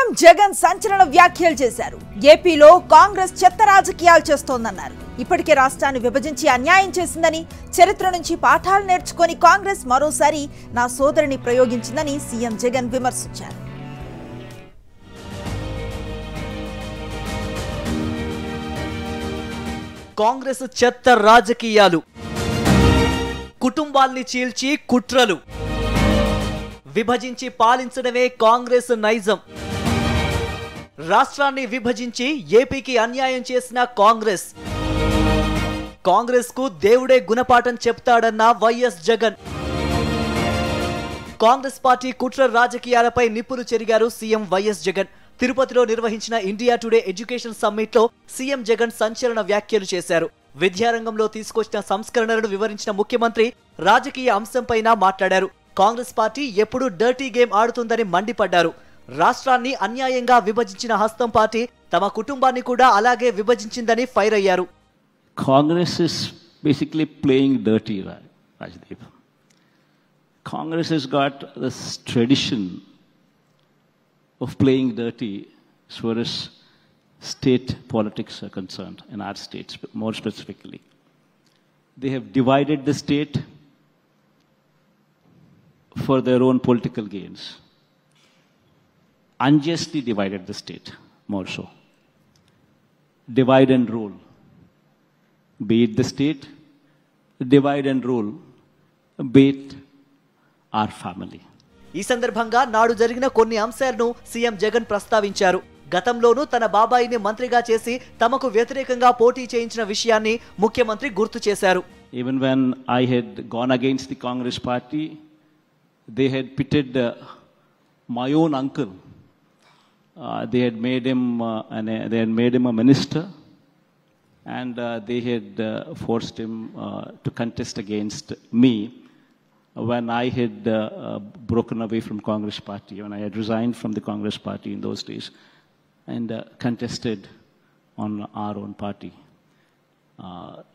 CM Jagan సంచలన వ్యాఖ్యలు చేశారు. ఏపీలో కాంగ్రెస్ చెత్త రాజకీయాలు చేస్తోందన్నారు. ఇప్పటికే రాష్ట్రాన్ని విభజించి అన్యాయం చేసిందని, చరిత్ర నుంచి పాఠాలు నేర్చుకొని కాంగ్రెస్ మరోసారి నా సోదరిని ప్రయోగించిందని సీఎం జగన్ విమర్శించారు. కాంగ్రెస్ చెత్త రాజకీయాలు, కుటుంబాల్ని చీల్చి కుట్రలు, విభజించి పాలించడమే కాంగ్రెస్ నైజం. రాష్ట్రాన్ని విభజించి ఏపీకి అన్యాయం చేసిన కాంగ్రెస్ కు దేవుడే గుణపాఠం చెప్తాడన్న వైఎస్ జగన్. కాంగ్రెస్ పార్టీ కుట్ర రాజకీయాలపై నిప్పులు చెరిగారు సీఎం వైఎస్ జగన్. తిరుపతిలో నిర్వహించిన ఇండియా టుడే ఎడ్యుకేషన్ సమ్మిట్ లో సీఎం జగన్ సంచలన వ్యాఖ్యలు చేశారు. విద్యారంగంలో తీసుకొచ్చిన సంస్కరణలను వివరించిన ముఖ్యమంత్రి రాజకీయ అంశంపైన మాట్లాడారు. కాంగ్రెస్ పార్టీ ఎప్పుడూ డర్టీ గేమ్ ఆడుతుందని మండిపడ్డారు. రాష్ట్రాన్ని అన్యాయంగా విభజించిన హస్తం పార్టీ తమ కుటుంబాన్ని కూడా అలాగే విభజించిందని ఫైర్ అయ్యారు. Congress is basically playing dirty, Rajdeep. Congress has got this tradition of playing dirty as far as state politics are concerned, in our states more specifically. They have divided the state for their own political gains. Unjustly divided the state, more so. Divide and rule. Be it the state, divide and rule, be it our family. ఈ సందర్భంగా నాడు జరిగిన కొన్ని అంశాలను CM Jagan ప్రస్తావించారు. గతంలోనూ తన బాబాయిని మంత్రిగా చేసి తమకు వ్యతిరేకంగా పోటీ చేయించిన విషయాన్ని ముఖ్యమంత్రి గుర్తు చేశారు. Even when I had gone against the Congress party, they had pitted my own uncle. They had made him a minister, and they had forced him to contest against me when I had broken away from Congress party, when I had resigned from the Congress party in those days, and contested on our own party.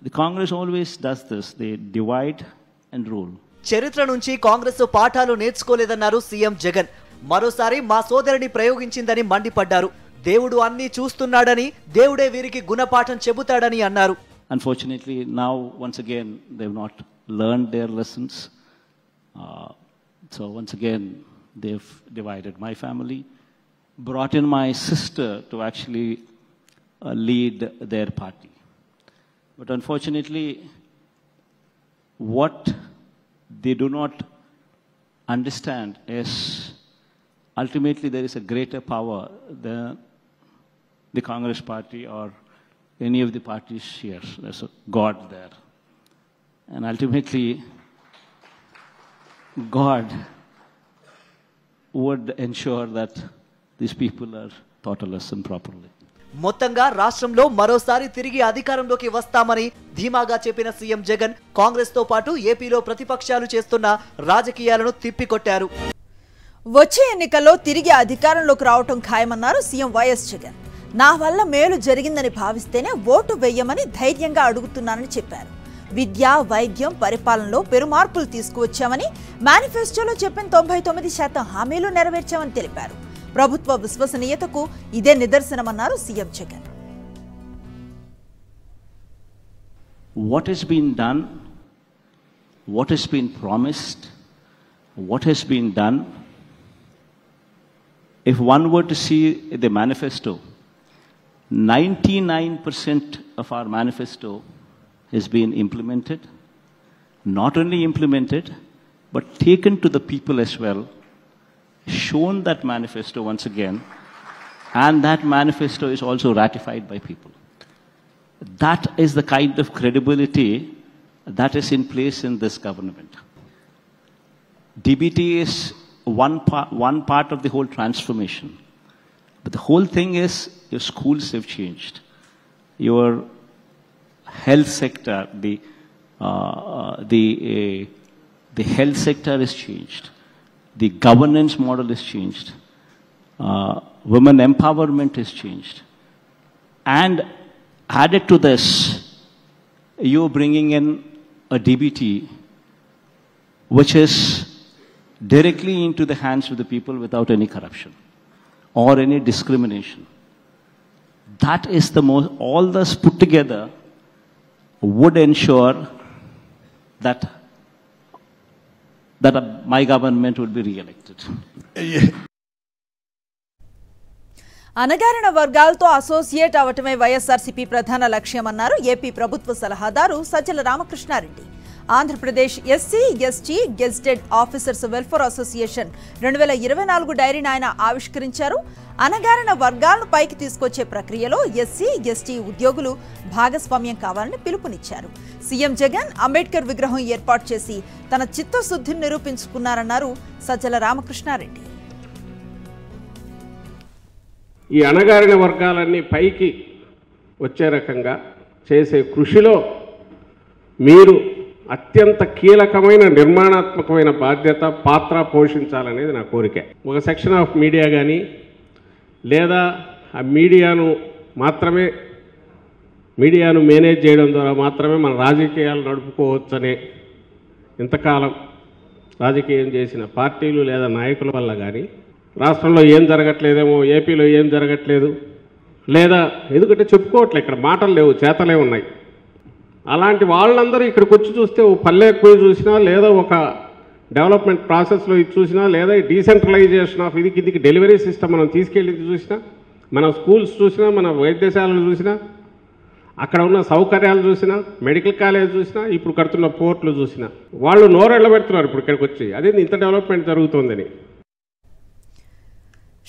The Congress always does this. They divide and rule. చరిత్ర నుంచి కాంగ్రెస్ పాఠాలు నేర్చుకోలేదన్నారు CM Jagan. మరోసారి మా సోదరిని ప్రయోగించిందని మండిపడ్డారు. దేవుడు అన్ని చూస్తున్నాడని, దేవుడే వీరికి గుణపాఠం చెబుతాడని అన్నారు. Unfortunately, now once again they have not learned their lessons. So once again they've divided my family, brought in my sister to actually lead their party. But unfortunately, what they do not understand is ultimately there is a greater power than the Congress party or any of the parties here. There's a God there. And ultimately, God would ensure that these people are taught a lesson properly. మొత్తంగా రాష్ట్రంలో మరోసారి తిరిగి అధికారంలోకి వస్తామని ధీమాగా చెప్పిన CM Jagan Congress తో పాటు ఏపీలో ప్రతిపక్షాలు చేస్తున్న రాజకీయాలను తిప్పికొట్టారు. వచ్చే ఎన్నికల్లో తిరిగి అధికారంలోకి రావటం ఖాయమన్నారు సీఎం వైఎస్ జగన్. నా వల్ల మేలు జరిగిందని భావిస్తేనే ఓటు వేయమని ధైర్యంగా అడుగుతున్నానని చెప్పారు. విద్య, వైద్యం, పరిపాలనలో పెరుమార్పులు తీసుకువచ్చామని, మేనిఫెస్టోలో చెప్పిన 99% హామీలు నెరవేర్చామని తెలిపారు. ప్రభుత్వ విశ్వసనీయతకు ఇదే నిదర్శనమన్నారు CM Jagan. What has been done, what has been promised, what has been done, if one were to see the manifesto, 99% of our manifesto has been implemented. Not only implemented, but taken to the people as well, shown that manifesto once again, and that manifesto is also ratified by people. That is the kind of credibility that is in place in this government. DBT is one part of the whole transformation. But the whole thing is your schools have changed. Your health sector, the health sector has changed. The governance model has changed. Women empowerment has changed. And added to this, you're bringing in a DBT which is directly into the hands of the people without any corruption. or any discrimination. That is the most, all this put together would ensure that my government would be re-elected. అనగారిన వర్గాలతో associate అవటమే YSRCP ప్రధాన లక్ష్యమన్నారు AP ప్రభుత్వ సలహాదారు Sajjala Ramakrishna Reddy. Andhra Pradesh SC ST gazetted officers welfare association 2024 డైరీని ఆయన ఆవిష్కరించారు. అనగారిన వర్గాలను పైకి తీసుకొచ్చే ప్రక్రియలో ఎస్సీ ఎస్టీ ఉద్యోగులు భాగస్వామ్యం కావాలని పిలుపునిచ్చారు. సీఎం జగన్ అంబేద్కర్ విగ్రహం ఏర్పాటు చేసి తన చిత్తశుద్ధిని నిరూపించుకున్నారన్నారు సజ్జల రామకృష్ణారెడ్డి. ఈ అణగారిన వర్గాలన్నీ పైకి వచ్చే రకంగా చేసే కృషిలో మీరు అత్యంత కీలకమైన నిర్మాణాత్మకమైన పాత్ర పోషించాలనేది నా కోరిక. ఒక సెక్షన్ ఆఫ్ మీడియా కానీ లేదా ఆ మీడియాను మేనేజ్ చేయడం ద్వారా మాత్రమే మన రాజకీయాలు నడుపుకోవచ్చనే ఇంతకాలం రాజకీయం చేసిన పార్టీలు లేదా నాయకుల వల్ల కానీ రాష్ట్రంలో ఏం జరగట్లేదేమో, ఏపీలో ఏం జరగట్లేదు, లేదా ఎందుకంటే చెప్పుకోవట్లే, ఇక్కడ మాటలు లేవు, చేతలే ఉన్నాయి. అలాంటి వాళ్ళందరూ ఇక్కడికి వచ్చి చూస్తే ఓ పల్లెకు పోయి చూసినా, లేదా ఒక డెవలప్మెంట్ ప్రాసెస్లో ఇది చూసినా, లేదా డీసెంట్రలైజేషన్ ఆఫ్ ఇది డెలివరీ సిస్టమ్ మనం తీసుకెళ్ళి చూసినా, మన స్కూల్స్ చూసినా, మన వైద్యశాలలు చూసినా, అక్కడ ఉన్న సౌకర్యాలు చూసినా, మెడికల్ కాలేజ్ చూసినా, ఇప్పుడు కడుతున్న పోర్ట్లు చూసినా వాళ్ళు నోరెళ్ళబెడుతున్నారు ఇప్పుడు ఇక్కడికి వచ్చి, అదే ఇంత డెవలప్మెంట్ జరుగుతుందని.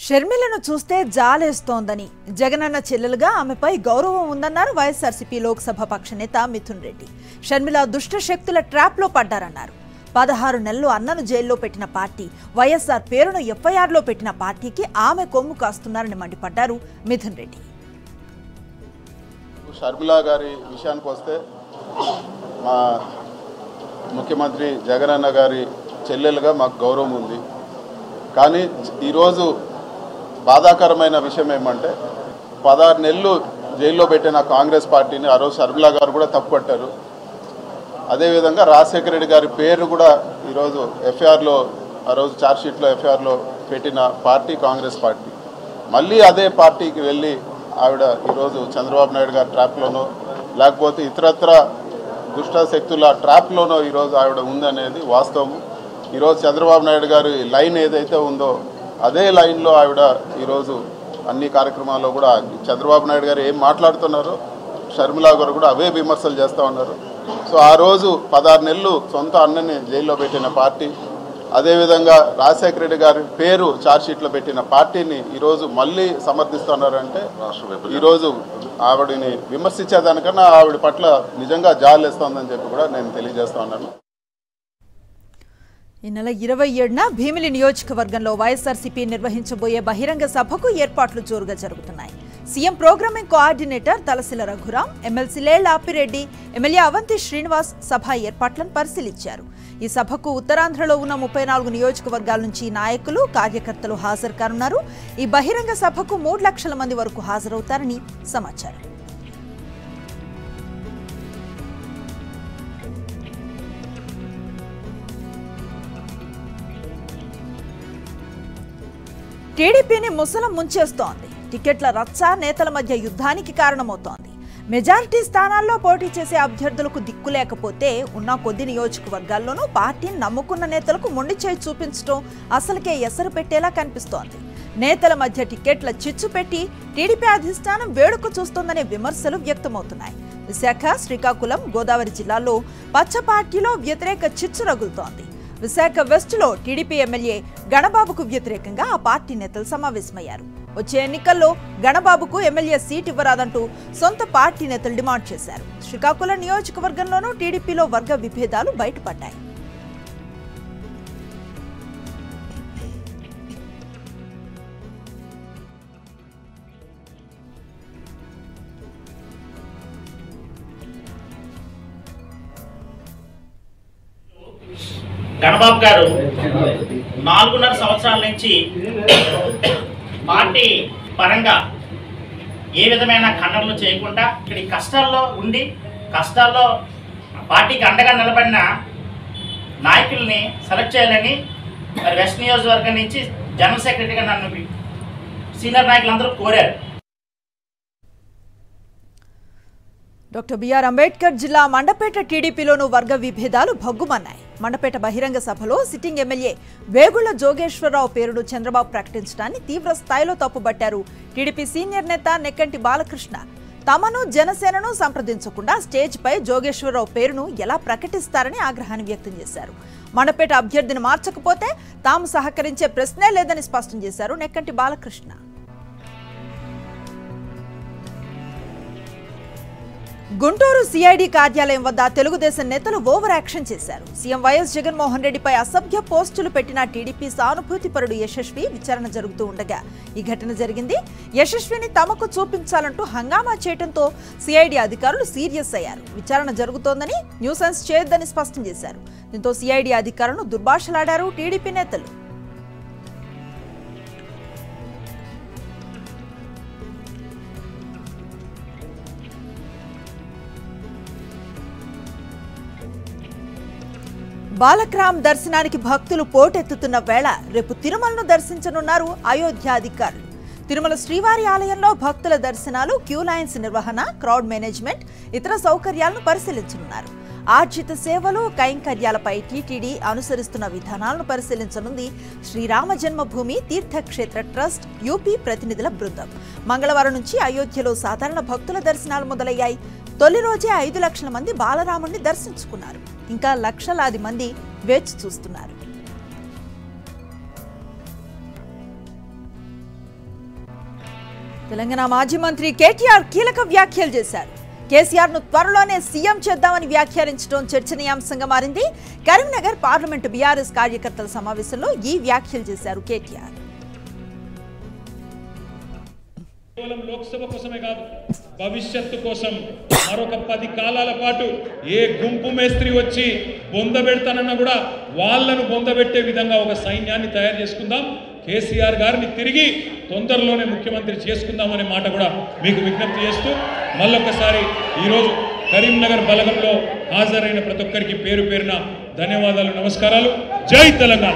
షర్మిలను చూస్తే జాలేస్తోందని, జగనన్న చెల్లెలుగా ఆమెపై గౌరవం ఉందన్నారు వైఎస్ఆర్సీపీ లోక్సభ పక్ష నేత మిథున్ రెడ్డి. షర్మిల దుష్ట శక్తుల ట్రాప్లో పడ్డారన్నారు. 16 నెలలు అన్నను జైల్లో పెట్టిన పార్టీ, వైఎస్ఆర్ పేరును ఎఫ్ఐఆర్లో పెట్టిన పార్టీకి ఆమె కొమ్ము కాస్తున్నారని మండిపడ్డారు మిథున్ రెడ్డి. షర్మిల గారి విషయానికి వస్తే, మా ముఖ్యమంత్రి జగనన్న గారి చెల్లెలుగా మాకు గౌరవం ఉంది. కానీ ఈరోజు బాధాకరమైన విషయం ఏమంటే 16 నెలలు జైల్లో పెట్టిన కాంగ్రెస్ పార్టీని ఆ రోజు షర్మిల గారు కూడా తప్పుపట్టారు. అదేవిధంగా రాజశేఖర రెడ్డి గారి పేరు కూడా ఈరోజు ఎఫ్ఐఆర్లో, ఆ రోజు ఛార్జ్షీట్లో ఎఫ్ఐఆర్లో పెట్టిన పార్టీ కాంగ్రెస్ పార్టీ. మళ్ళీ అదే పార్టీకి వెళ్ళి ఆవిడ ఈరోజు చంద్రబాబు నాయుడు గారి ట్రాప్లోనో లేకపోతే ఇతరత్ర దుష్ట శక్తుల ట్రాప్లోనో ఈరోజు ఆవిడ ఉందనేది వాస్తవం. ఈరోజు చంద్రబాబు నాయుడు గారి లైన్ ఏదైతే ఉందో అదే లైన్లో ఆవిడ ఈరోజు అన్ని కార్యక్రమాల్లో కూడా చంద్రబాబు నాయుడు గారు ఏం మాట్లాడుతున్నారో షర్మిల గారు కూడా అవే విమర్శలు చేస్తూ ఉన్నారు. సో ఆ రోజు 16 నెలలు సొంత అన్నని జైల్లో పెట్టిన పార్టీ, అదేవిధంగా రాజశేఖర రెడ్డి గారి పేరు ఛార్జ్షీట్లో పెట్టిన పార్టీని ఈరోజు మళ్ళీ సమర్థిస్తున్నారంటే ఈరోజు ఆవిడని విమర్శించేదానికన్నా ఆవిడ పట్ల నిజంగా జాలేస్తోందని చెప్పి కూడా నేను తెలియజేస్తా ఉన్నాను. ఈ నెల 27న భీమిలి నియోజకవర్గంలో వైఎస్ఆర్సీపీ నిర్వహించబోయే బహిరంగ సభకు ఏర్పాట్లు జోరుగా జరుగుతున్నాయి. CM programming coordinator Talasila Raghuram, MLC Lella Appireddy, MLA Avanthi Srinivas సభ ఏర్పాట్లను పరిశీలించారు. ఈ సభకు ఉత్తరాంధ్రలో ఉన్న 34 నియోజకవర్గాల నుంచి నాయకులు, కార్యకర్తలు హాజరు కానున్నారు. ఈ బహిరంగ సభకు 3 లక్షల మంది వరకు హాజరవుతారని సమాచారం. టీడీపీని ముసలం ముంచేస్తోంది. టికెట్ల రచ్చ నేతల మధ్య యుద్ధానికి కారణమవుతోంది. మెజారిటీ స్థానాల్లో పోటీ చేసే అభ్యర్థులకు దిక్కు లేకపోతే ఉన్న కొద్ది నియోజకవర్గాల్లోనూ పార్టీని నమ్ముకున్న నేతలకు మొండి చేయి చూపించడం అసలుకే ఎసరు పెట్టేలా కనిపిస్తోంది. నేతల మధ్య టికెట్ల చిచ్చు పెట్టి టీడీపీ అధిష్టానం వేడుక చూస్తోందనే విమర్శలు వ్యక్తమవుతున్నాయి. విశాఖ, శ్రీకాకుళం, గోదావరి జిల్లాల్లో పచ్చ పార్టీలో వ్యతిరేక చిచ్చు రగులుతోంది. విశాఖ వెస్ట్లో టీడీపీ ఎమ్మెల్యే గణబాబుకు వ్యతిరేకంగా ఆ పార్టీ నేతలు సమావేశమయ్యారు. వచ్చే ఎన్నికల్లో గణబాబుకు ఎమ్మెల్యే సీట్ ఇవ్వరాదంటూ సొంత పార్టీ నేతలు డిమాండ్ చేశారు. శ్రీకాకుళం నియోజకవర్గంలోనూ టీడీపీలో వర్గ విభేదాలు బయటపడ్డాయి. గణబాబు గారు 4.5 సంవత్సరాల నుంచి పార్టీ పరంగా ఏ విధమైన ఖండనలు చేయకుండా ఇక్కడి కష్టాల్లో ఉండి కష్టాల్లో పార్టీకి అండగా నిలబడిన నాయకుల్ని సెలెక్ట్ చేయాలని మరి వెస్ట్ నియోజకవర్గం నుంచి జనరల్ సెక్రటరీగా నన్ను సీనియర్ నాయకులందరూ కోరారు. డాక్టర్ బిఆర్ అంబేద్కర్ జిల్లా మండపేట టీడీపీలోనూ వర్గ విభేదాలు భగ్గుమన్నాయి. మండపేట బహిరంగ సభలో సిట్టింగ్ ఎమ్మెల్యే వేగుళ్ల జోగేశ్వరరావు పేరును చంద్రబాబు ప్రకటించడాన్ని తీవ్ర స్థాయిలో తప్పుబట్టారు టీడీపీ సీనియర్ నేత నెక్కంటి బాలకృష్ణ. తమను జనసేనను సంప్రదించకుండా స్టేజ్ పై జోగేశ్వరరావు పేరును ఎలా ప్రకటిస్తారని ఆగ్రహాన్ని వ్యక్తం చేశారు. మండపేట అభ్యర్థిని మార్చకపోతే తాము సహకరించే ప్రశ్నే లేదని స్పష్టం చేశారు నెక్కంటి బాలకృష్ణ. గుంటూరు సిఐడి కార్యాలయం వద్ద తెలుగుదేశం నేతలు ఓవర్ యాక్షన్ చేశారు. సీఎం వైఎస్ జగన్మోహన్ రెడ్డిపై అసభ్య పోస్టులు పెట్టిన టీడీపీ సానుభూతిపరుడు యశస్వి విచారణ జరుగుతూ ఉండగా ఈ ఘటన జరిగింది. యశస్విని తమకు చూపించాలంటూ హంగామా చేయడంతో సిఐడి అధికారులు సీరియస్ అయ్యారు. విచారణ జరుగుతోందని న్యూసెన్స్ చేయొద్దని స్పష్టం చేశారు. దీంతో సిఐడి అధికారులను దుర్భాషలాడారు టీడీపీ నేతలు. బాలక్రామ్ దర్శనానికి భక్తులు పోటెత్తుతున్న వేళ రేపు తిరుమలను దర్శించనున్నారు అయోధ్య అధికారులు. తిరుమల శ్రీవారి ఆలయంలో భక్తుల దర్శనాలు, క్యూ లైన్స్ నిర్వహణ, క్రౌడ్ మేనేజ్మెంట్, ఇతర సౌకర్యాలను పరిశీలించనున్నారు. ఆర్జిత సేవలు, కైంకర్యాలపై టీటీడీ అనుసరిస్తున్న విధానాలను పరిశీలించనుంది శ్రీరామ జన్మభూమి తీర్థక్షేత్ర ట్రస్ట్ యూపీ ప్రతినిధుల బృందం. మంగళవారం నుంచి అయోధ్యలో సాధారణ భక్తుల దర్శనాలు మొదలయ్యాయి. తొలి రోజే 5 లక్షల మంది బాలరాముడిని దర్శించుకున్నారు. ఇంకా లక్షలాది మంది వేచి చూస్తున్నారు. తెలంగాణ మాజీ మంత్రి కేటీఆర్ కీలక వ్యాఖ్యలు చేశారు. కేసీఆర్ ను త్వరలోనే సీఎం చేద్దామని వ్యాఖ్యానించడం చర్చనీయాంశంగా మారింది. కరీంనగర్ పార్లమెంటు బీఆర్ఎస్ కార్యకర్తల సమావేశంలో ఈ వ్యాఖ్యలు చేశారు కేటీఆర్. కేవలం లోక్సభ కోసమే కాదు, భవిష్యత్తు కోసం మరొక 10 కాలాల పాటు ఏ గుంపు మేస్త్రి వచ్చి బొందబెడతానన్నా కూడా వాళ్లను బొందబెట్టే విధంగా ఒక సైన్యాన్ని తయారు చేసుకుందాం. కేసీఆర్ గారిని తిరిగి తొందరలోనే ముఖ్యమంత్రి చేసుకుందామనే మాట కూడా మీకు విజ్ఞప్తి చేస్తూ మళ్ళొకసారి ఈరోజు కరీంనగర్ బలగంలో హాజరైన ప్రతి ఒక్కరికి పేరు పేరున ధన్యవాదాలు, నమస్కారాలు. జై తెలంగాణ.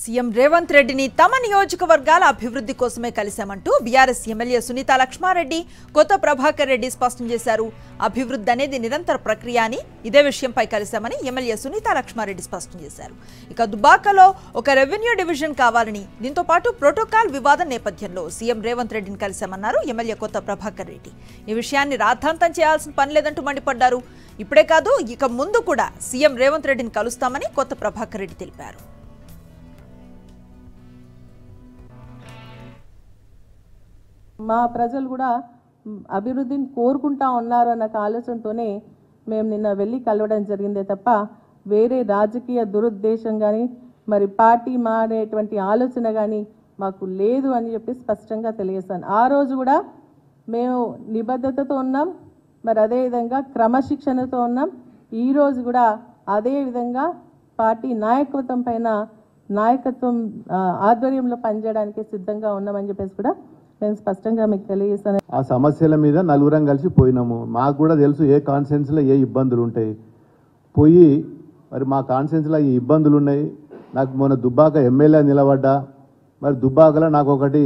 సీఎం రేవంత్ రెడ్డిని తమ నియోజకవర్గాల అభివృద్ధి కోసమే కలిశామంటూ బీఆర్ఎస్ ఎమ్మెల్యే సునీత లక్ష్మారెడ్డి, కొత్త ప్రభాకర్ రెడ్డి స్పష్టం చేశారు. అభివృద్ధి అనేది నిరంతర ప్రక్రియ అని, ఇదే విషయంపై కలిశామని ఎమ్మెల్యే సునీత లక్ష్మారెడ్డి స్పష్టం చేశారు. ఇక దుబ్బాకలో ఒక రెవెన్యూ డివిజన్ కావాలని, దీంతో పాటు ప్రోటోకాల్ వివాదం నేపథ్యంలో సీఎం రేవంత్ రెడ్డిని కలిశామన్నారు ఎమ్మెల్యే కొత్త ప్రభాకర్ రెడ్డి. ఈ విషయాన్ని రాద్ధాంతం చేయాల్సిన పని లేదంటూ మండిపడ్డారు. ఇప్పుడే కాదు, ఇక ముందు కూడా సీఎం రేవంత్ రెడ్డిని కలుస్తామని కొత్త ప్రభాకర్ రెడ్డి తెలిపారు. మా ప్రజలు కూడా అభివృద్ధిని కోరుకుంటా ఉన్నారు అన్న ఆలోచనతోనే మేము నిన్న వెళ్ళి కలవడం జరిగిందే తప్ప వేరే రాజకీయ దురుద్దేశం కానీ మరి పార్టీ మారేటువంటి ఆలోచన కానీ మాకు లేదు అని చెప్పి స్పష్టంగా తెలియజేస్తాను. ఆ రోజు కూడా మేము నిబద్ధతతో ఉన్నాం, మరి అదేవిధంగా క్రమశిక్షణతో ఉన్నాం. ఈరోజు కూడా అదేవిధంగా పార్టీ నాయకత్వం పైన నాయకత్వం ఆధ్వర్యంలో పనిచేయడానికి సిద్ధంగా ఉన్నామని చెప్పేసి కూడా నేను స్పష్టంగా మీకు తెలియజేస్తాను. ఆ సమస్యల మీద నలుగురం కలిసి పోయినాము. మాకు కూడా తెలుసు ఏ కాన్స్టిట్యున్సీలో ఏ ఇబ్బందులు ఉంటాయి. పోయి మరి మా కాన్స్టిట్యున్సీలో ఈ ఇబ్బందులు ఉన్నాయి. నాకు మొన్న దుబ్బాక ఎమ్మెల్యే నిలబడ్డా, మరి దుబ్బాకలో నాకు ఒకటి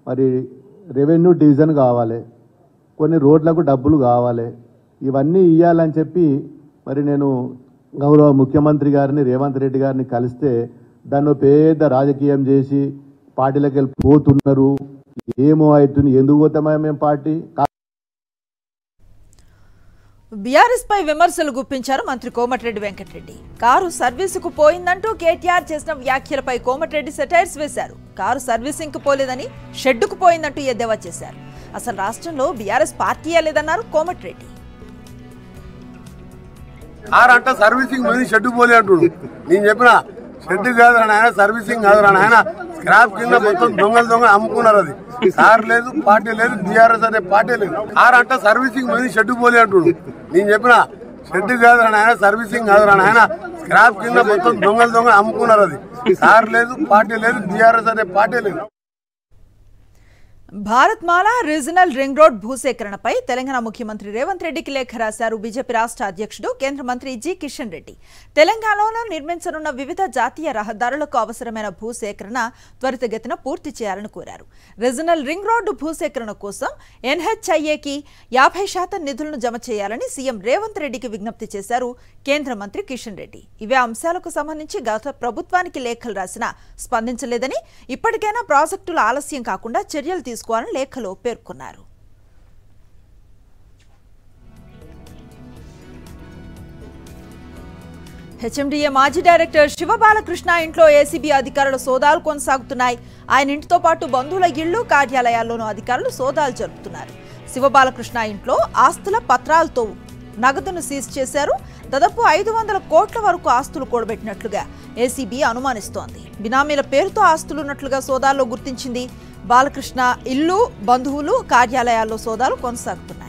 మరి రెవెన్యూ డివిజన్ కావాలి, కొన్ని రోడ్లకు డబ్బులు కావాలి, ఇవన్నీ ఇవ్వాలని చెప్పి మరి నేను గౌరవ ముఖ్యమంత్రి గారిని రేవంత్ రెడ్డి గారిని కలిస్తే దాన్ని పెద్ద రాజకీయం చేసి పార్టీలకు వెళ్ళి పోతున్నారు. ఏమో అవుతుంది, ఎందుకు పోతామా మేము పార్టీ. బీఆర్ఎస్ పై విమర్శలు గుప్పించారు మంత్రి కోమటిరెడ్డి వెంకటరెడ్డి. కారు సర్వీసుకు పోయిందంటూ కేటీఆర్ చేసిన వ్యాఖ్యలపై కోమటిరెడ్డి సెటైర్స్ వేశారు. కారు సర్వీసింగ్ కు పోలేదని, షెడ్డుకు పోయిందంటూ ఎద్దేవా చేశారు. అసలు రాష్ట్రంలో బీఆర్ఎస్ పార్టీయే లేదన్నారు కోమటిరెడ్డి. కారంట సర్వీసింగ్ పోయి షెడ్డు పోలే అంటుడు. నేను చెప్పిన షెడ్ కాదు రా నాయన, సర్వీసింగ్ కాదు రా నాయన, స్క్రాప్ కింద మొత్తం దొంగలు అమ్ముకున్నారు. అది సార్ లేదు, పార్టీ లేదు, బీఆర్ఎస్ అనే పార్టీ లేదు. కారంట సర్వీసింగ్ పోయి షెడ్ పోలే అంటుడు. నేను చెప్పిన షెడ్ కాదు రా నాయన, సర్వీసింగ్ కాదు రా నాయన, స్క్రాప్ కింద మొత్తం దొంగలు అమ్ముకున్నారు. అది సార్ లేదు, పార్టీ లేదు, బీఆర్ఎస్ అనే పార్టీ లేదు. భారత్మాల రీజనల్ రింగ్ రోడ్ భూసేకరణపై తెలంగాణ ముఖ్యమంత్రి రేవంత్ రెడ్డికి లేఖ రాశారు బీజేపీ రాష్ట్ర అధ్యక్షుడు కేంద్ర మంత్రి జి కిషన్ రెడ్డి. తెలంగాణలో నిర్మించనున్న వివిధ జాతీయ రహదారులకు అవసరమైన భూసేకరణ త్వరితగతిన పూర్తి చేయాలని కోరారు. రీజనల్ రింగ్ రోడ్డు భూసేకరణ కోసం ఎన్హెచ్ఐఏకి 50% నిధులను జమ చేయాలని సీఎం రేవంత్ రెడ్డికి విజ్ఞప్తి చేశారు కేంద్ర మంత్రి కిషన్ రెడ్డి. ఇవే అంశాలకు సంబంధించి గత ప్రభుత్వానికి లేఖలు రాసినా స్పందించలేదని, ఇప్పటికైనా ప్రాజెక్టులు ఆలస్యం కాకుండా చర్యలు తీసుకోవాలని లేఖలో పేర్కొన్నారు. హెచ్ఎండిఏ మాజీ డైరెక్టర్ శివబాలకృష్ణ ఇంట్లో ఏసీబీ అధికారుల సోదాలు కొనసాగుతున్నాయి. ఆయన ఇంటితో పాటు బంధువుల ఇళ్లు, కార్యాలయాల్లోనూ అధికారులు సోదాలు జరుపుతున్నారు. శివబాలకృష్ణ ఇంట్లో ఆస్తుల పత్రాలతో నగదును సీజ్ చేశారు. దాదాపు 500 కోట్ల వరకు ఆస్తులు కూడబెట్టినట్లుగా ఏసీబీ అనుమానిస్తోంది. బినామీల పేరుతో ఆస్తులున్నట్లుగా సోదాల్లో గుర్తించింది. బాలకృష్ణ ఇల్లు, బంధువులు, కార్యాలయాల్లో సోదాలు కొనసాగుతున్నాయి.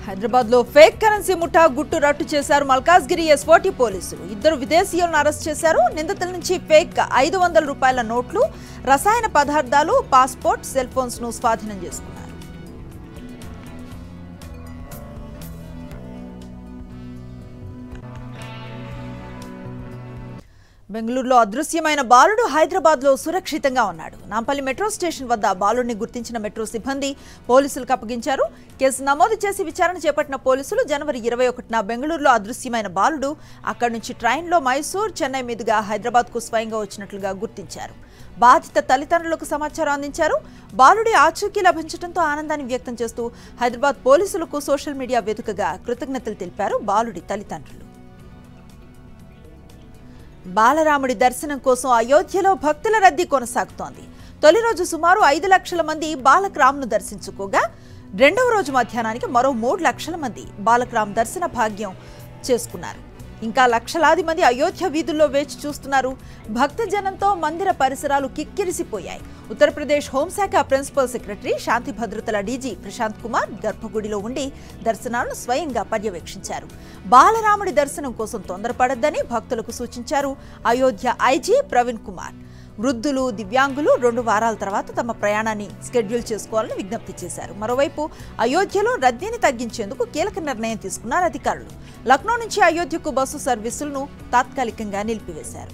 హైదరాబాద్ లో ఫేక్ కరెన్సీ ముఠా గుట్టు రట్టు చేశారు మల్కాజ్గిరి ఎస్ఓటీ పోలీసులు. 2 విదేశీయులను అరెస్ట్ చేశారు. నిందితుల నుంచి ఫేక్ 500 రూపాయల నోట్లు, రసాయన పదార్థాలు, పాస్పోర్ట్, సెల్ ఫోన్స్ ను స్వాధీనం చేసుకున్నారు. బెంగళూరులో అదృశ్యమైన బాలుడు హైదరాబాద్ లో సురక్షితంగా ఉన్నాడు. నాంపల్లి మెట్రో స్టేషన్ వద్ద బాలుడిని గుర్తించిన మెట్రో సిబ్బంది పోలీసులకు అప్పగించారు. కేసు నమోదు చేసి విచారణ చేపట్టిన పోలీసులు జనవరి 21న బెంగళూరులో అదృశ్యమైన బాలుడు అక్కడి నుంచి ట్రైన్లో మైసూర్, చెన్నై మీదుగా హైదరాబాద్ కు స్వయంగా వచ్చినట్లుగా గుర్తించారు. బాధిత తల్లిదండ్రులకు సమాచారం అందించారు. బాలుడి ఆచూకీ లభించడంతో ఆనందాన్ని వ్యక్తం చేస్తూ హైదరాబాద్ పోలీసులకు సోషల్ మీడియా వేదికగా కృతజ్ఞతలు తెలిపారు బాలుడి తల్లిదండ్రులు. బాలరాముడి దర్శనం కోసం అయోధ్యలో భక్తుల రద్దీ కొనసాగుతోంది. తొలి రోజు సుమారు 5 లక్షల మంది బాలకరామ్ను దర్శించుకోగా రెండవ రోజు మధ్యాహ్నానికి మరో 3 లక్షల మంది బాలకరామ్ దర్శన భాగ్యం చేసుకున్నారు. ఇంకా లక్షలాది మంది అయోధ్య వీధుల్లో వేచి చూస్తున్నారు. భక్తజనంతో మందిర పరిసరాలు కిక్కిరిసిపోయాయి. ఉత్తరప్రదేశ్ హోంశాఖ ప్రిన్సిపల్ సెక్రటరీ, శాంతి భద్రతల డీజీ ప్రశాంత్ కుమార్ గర్భగుడిలో ఉండి దర్శనాలను స్వయంగా పర్యవేక్షించారు. బాలరాముడి దర్శనం కోసం తొందరపడొద్దని భక్తులకు సూచించారు అయోధ్య ఐజీ ప్రవీణ్ కుమార్. వృద్ధులు, దివ్యాంగులు 2 వారాల తర్వాత తమ ప్రయాణాన్ని షెడ్యూల్ చేసుకోవాలని విజ్ఞప్తి చేశారు. మరోవైపు అయోధ్యలో రద్దీని తగ్గించేందుకు కీలక నిర్ణయం తీసుకున్నారు అధికారులు. లక్నో నుంచి అయోధ్యకు బస్సు సర్వీసులను తాత్కాలికంగా నిలిపివేశారు.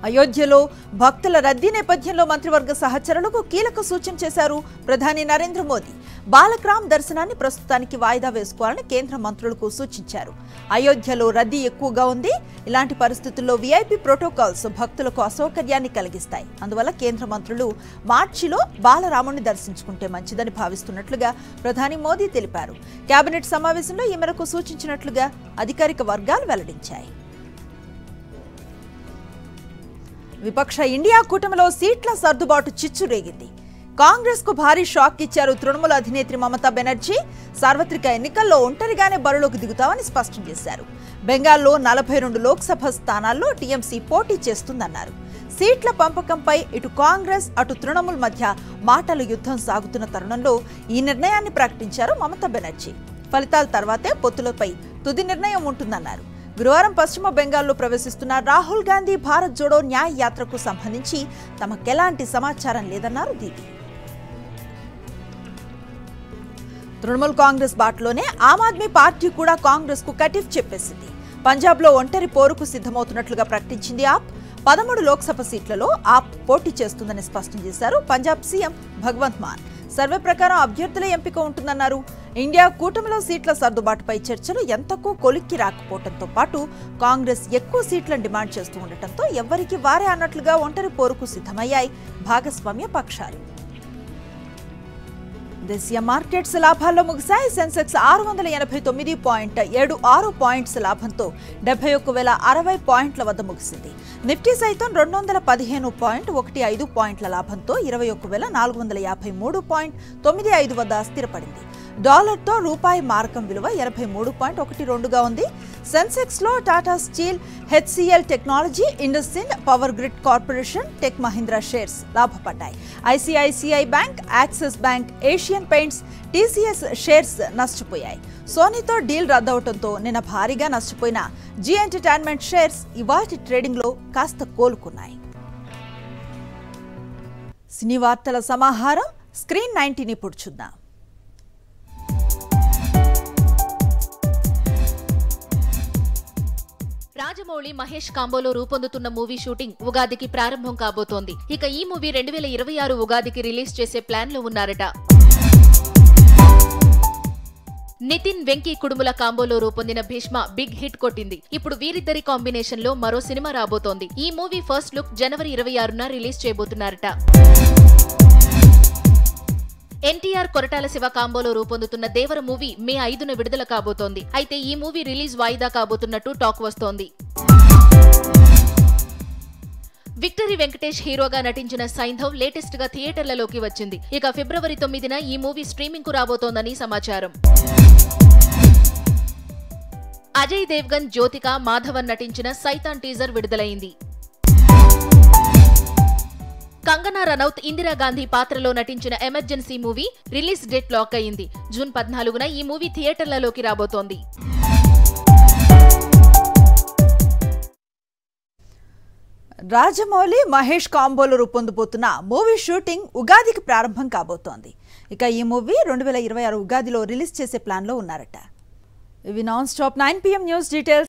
అయోధ్యలో భక్తుల రద్దీ నేపథ్యంలో మంత్రివర్గ సహచరులకు కీలక సూచన చేశారు ప్రధాని నరేంద్ర మోదీ. బాలకరామ్ దర్శనాన్ని ప్రస్తుతానికి వాయిదా వేసుకోవాలని కేంద్ర మంత్రులకు సూచించారు. అయోధ్యలో రద్దీ ఎక్కువగా ఉంది. ఇలాంటి పరిస్థితుల్లో వీఐపీ ప్రోటోకాల్స్ భక్తులకు అసౌకర్యాన్ని కలిగిస్తాయి. అందువల్ల కేంద్ర మంత్రులు మార్చిలో బాలరాముడిని దర్శించుకుంటే మంచిదని భావిస్తున్నట్లుగా ప్రధాని మోదీ తెలిపారు. కేబినెట్ సమావేశంలో ఈ మేరకు సూచించినట్లుగా అధికారిక వర్గాలు వెల్లడించాయి. విపక్ష ఇండియా కూటమిలో సీట్ల సర్దుబాటు చిచ్చు రేగింది. కాంగ్రెస్ కు భారీ షాక్ ఇచ్చారు తృణమూల్ అధినేత్రి మమతా బెనర్జీ. సార్వత్రిక ఎన్నికల్లో ఒంటరిగానే బరిలోకి దిగుతామని స్పష్టం చేశారు. బెంగాల్లో 42 లోక్సభ స్థానాల్లో టీఎంసీ పోటీ చేస్తుందన్నారు. సీట్ల పంపకంపై ఇటు కాంగ్రెస్, అటు తృణమూల్ మధ్య మాటల యుద్ధం సాగుతున్న తరుణంలో ఈ నిర్ణయాన్ని ప్రకటించారు మమతా బెనర్జీ. ఫలితాల తర్వాతే పొత్తులపై తుది నిర్ణయం ఉంటుందన్నారు. గురువారం పశ్చిమ బెంగాల్లో ప్రవేశిస్తున్న రాహుల్ గాంధీ భారత్ జోడో న్యాయ యాత్రకు సంబంధించి తమకెలాంటి సమాచారం లేదన్నారు దీదీ. తృణమూల్ కాంగ్రెస్ బాటలోనే ఆమ్ ఆద్మీ పార్టీ కూడా కాంగ్రెస్ కు కటిఫ్ చెప్పేసింది. పంజాబ్ లో ఒంటరి పోరుకు సిద్ధమవుతున్నట్లుగా ప్రకటించింది ఆప్. 13 లోక్సభ సీట్లలో ఆప్ పోటీ చేస్తుందని స్పష్టం చేశారు పంజాబ్ సీఎం భగవంత్ మాన్. సర్వే ప్రకారం అభ్యర్థుల ఎంపిక ఉంటుందన్నారు. ఇండియా కూటమిలో సీట్ల సర్దుబాటుపై చర్చలు ఎంతకు కొలిక్కి రాకపోవడంతో పాటు కాంగ్రెస్ ఎక్కువ సీట్లను డిమాండ్ చేస్తూ ఉండటంతో ఎవ్వరికి వారే అన్నట్లుగా ఒంటరి పోరుకు సిద్ధమయ్యాయి భాగస్వామ్య పక్షాలు. దేశీయ మార్కెట్స్ లాభాల్లో ముగిశాయి. సెన్సెక్స్ 689.76 పాయింట్స్ లాభంతో 71,060 పాయింట్ల వద్ద ముగిసింది. నిఫ్టీ సైతం 215.15 పాయింట్ల లాభంతో 21,453.95 వద్ద స్థిరపడింది. డాలర్తో రూపాయి మారకం విలువ 83.12గా ఉంది. సెన్సెక్స్లో Tata steel, HCL technology, IndusInd, power grid corporation, tech Mahindra shares లాభపడ్డాయి. ICICI bank, axis bank, Asian paints, TCS shares నష్టపోయాయి. సోనీతో డీల్ రద్దవడంతో నిన్న భారీగా నష్టపోయిన జీ ఎంటర్టైన్మెంట్ షేర్స్ ఇవాల్టి ట్రేడింగ్లో కాస్త కోలుకున్నాయి. సినీ వార్తల సమాహారం స్క్రీన్ 90ని ఇప్పుడు చూద్దాం. రాజమౌళి, మహేష్ కాంబోలో రూపొందుతున్న మూవీ షూటింగ్ ఉగాదికి ప్రారంభం కాబోతోంది. ఇక ఈ మూవీ 2026 ఉగాదికి రిలీజ్ చేసే ప్లాన్ లో ఉన్నారట. నితిన్, వెంకీ కుడుముల కాంబోలో రూపొందిన భీష్మ బిగ్ హిట్ కొట్టింది. ఇప్పుడు వీరిద్దరి కాంబినేషన్ లో మరో సినిమా రాబోతోంది. ఈ మూవీ ఫస్ట్ లుక్ జనవరి 26న రిలీజ్ చేయబోతున్నారట. ఎన్టీఆర్, కొరటాల శివ కాంబోలో రూపొందుతున్న దేవర మూవీ మే 5న విడుదల కాబోతోంది. అయితే ఈ మూవీ రిలీజ్ వాయిదా కాబోతున్నట్టు టాక్ వస్తోంది. విక్టరీ వెంకటేష్ హీరోగా నటించిన సైంధవ్ లేటెస్ట్ గా థియేటర్లలోకి వచ్చింది. ఇక ఫిబ్రవరి 9న ఈ మూవీ స్ట్రీమింగ్ కు రాబోతోందని సమాచారం. అజయ్ దేవ్గన్, జ్యోతిక, మాధవన్ నటించిన సైతాన్ టీజర్ విడుదలైంది. కంగనా రనౌత్, ఇందిరాగాంధీ పాత్రలో నటించిన emergency movie release date lock అయింది. జూన్ 14న ఈ మూవీ థియేటర్లలోకి రాబోతోంది. రాజమౌళి, మహేష్ కాంబోలో రూపొందబోతున్న మూవీ షూటింగ్ ఉగాదికి ప్రారంభం కాబోతోంది. ఇక ఈ మూవీ 2026 ఉగాదిలో రిలీజ్ చేసే ప్లాన్లో ఉన్నారట. ఇవి non stop 9 PM news details.